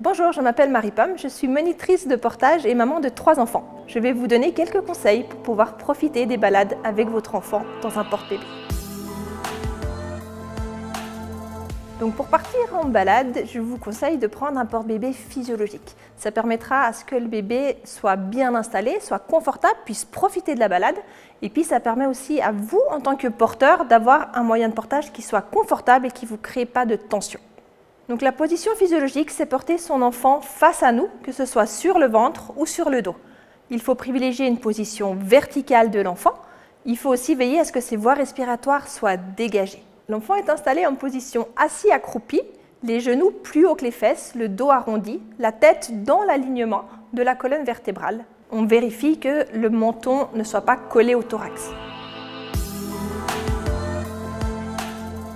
Bonjour, je m'appelle Marie-Pomme, je suis monitrice de portage et maman de 3 enfants. Je vais vous donner quelques conseils pour pouvoir profiter des balades avec votre enfant dans un porte-bébé. Donc pour partir en balade, je vous conseille de prendre un porte-bébé physiologique. Ça permettra à ce que le bébé soit bien installé, soit confortable, puisse profiter de la balade. Et puis ça permet aussi à vous, en tant que porteur, d'avoir un moyen de portage qui soit confortable et qui ne vous crée pas de tension. Donc la position physiologique, c'est porter son enfant face à nous, que ce soit sur le ventre ou sur le dos. Il faut privilégier une position verticale de l'enfant. Il faut aussi veiller à ce que ses voies respiratoires soient dégagées. L'enfant est installé en position assis accroupi, les genoux plus hauts que les fesses, le dos arrondi, la tête dans l'alignement de la colonne vertébrale. On vérifie que le menton ne soit pas collé au thorax.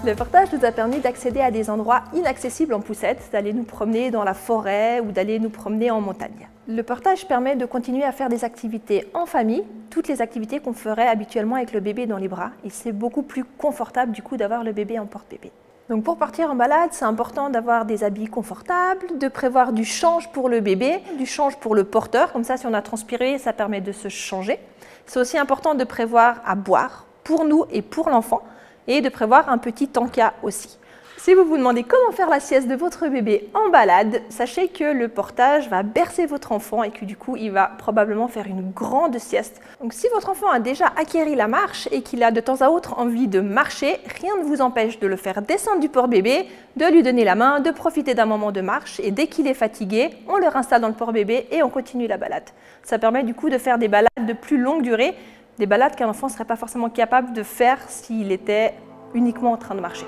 Le portage nous a permis d'accéder à des endroits inaccessibles en poussette, d'aller nous promener dans la forêt ou d'aller nous promener en montagne. Le portage permet de continuer à faire des activités en famille, toutes les activités qu'on ferait habituellement avec le bébé dans les bras, et c'est beaucoup plus confortable du coup d'avoir le bébé en porte-bébé. Donc pour partir en balade, c'est important d'avoir des habits confortables, de prévoir du change pour le bébé, du change pour le porteur, comme ça si on a transpiré, ça permet de se changer. C'est aussi important de prévoir à boire pour nous et pour l'enfant, et de prévoir un petit tanka aussi. Si vous vous demandez comment faire la sieste de votre bébé en balade, sachez que le portage va bercer votre enfant et que du coup, il va probablement faire une grande sieste. Donc si votre enfant a déjà acquéri la marche et qu'il a de temps à autre envie de marcher, rien ne vous empêche de le faire descendre du porte-bébé, de lui donner la main, de profiter d'un moment de marche et dès qu'il est fatigué, on le réinstalle dans le porte-bébé et on continue la balade. Ça permet du coup de faire des balades de plus longue durée, des balades qu'un enfant ne serait pas forcément capable de faire s'il était uniquement en train de marcher.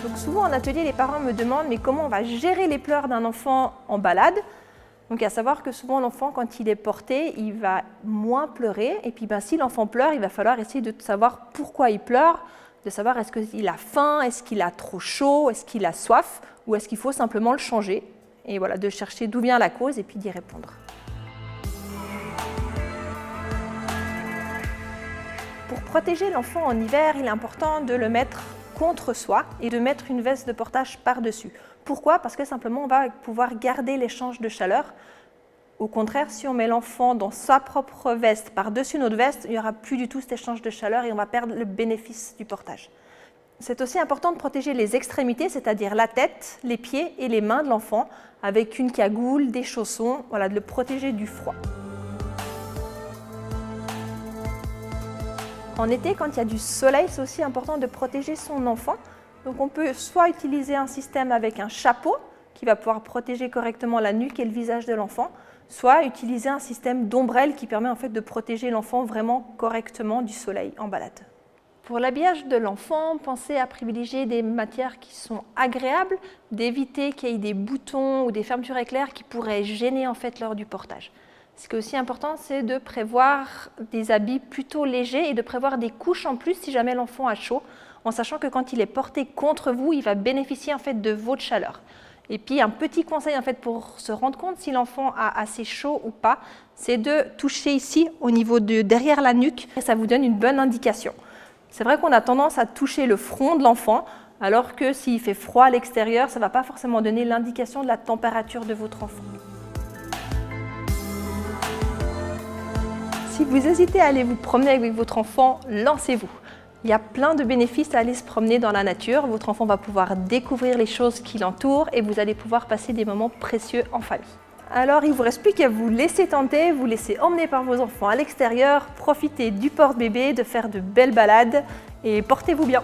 Donc souvent en atelier, les parents me demandent mais comment on va gérer les pleurs d'un enfant en balade. Donc à savoir que souvent l'enfant, quand il est porté, il va moins pleurer. Et puis si l'enfant pleure, il va falloir essayer de savoir pourquoi il pleure, de savoir est-ce qu'il a faim, est-ce qu'il a trop chaud, est-ce qu'il a soif, ou est-ce qu'il faut simplement le changer. Et voilà, de chercher d'où vient la cause et puis d'y répondre. Pour protéger l'enfant en hiver, il est important de le mettre contre soi et de mettre une veste de portage par-dessus. Pourquoi? Parce que simplement on va pouvoir garder l'échange de chaleur. Au contraire, si on met l'enfant dans sa propre veste par-dessus notre veste, il n'y aura plus du tout cet échange de chaleur et on va perdre le bénéfice du portage. C'est aussi important de protéger les extrémités, c'est-à-dire la tête, les pieds et les mains de l'enfant avec une cagoule, des chaussons, voilà, de le protéger du froid. En été, quand il y a du soleil, c'est aussi important de protéger son enfant. Donc on peut soit utiliser un système avec un chapeau qui va pouvoir protéger correctement la nuque et le visage de l'enfant, soit utiliser un système d'ombrelle qui permet en fait de protéger l'enfant vraiment correctement du soleil en balade. Pour l'habillage de l'enfant, pensez à privilégier des matières qui sont agréables, d'éviter qu'il y ait des boutons ou des fermetures éclairs qui pourraient gêner en fait lors du portage. Ce qui est aussi important, c'est de prévoir des habits plutôt légers et de prévoir des couches en plus si jamais l'enfant a chaud, en sachant que quand il est porté contre vous, il va bénéficier en fait de votre chaleur. Et puis un petit conseil en fait pour se rendre compte si l'enfant a assez chaud ou pas, c'est de toucher ici au niveau de derrière la nuque et ça vous donne une bonne indication. C'est vrai qu'on a tendance à toucher le front de l'enfant, alors que s'il fait froid à l'extérieur, ça ne va pas forcément donner l'indication de la température de votre enfant. Si vous hésitez à aller vous promener avec votre enfant, lancez-vous. Il y a plein de bénéfices à aller se promener dans la nature. Votre enfant va pouvoir découvrir les choses qui l'entourent et vous allez pouvoir passer des moments précieux en famille. Alors il ne vous reste plus qu'à vous laisser tenter, vous laisser emmener par vos enfants à l'extérieur, profiter du porte-bébé, de faire de belles balades et portez-vous bien.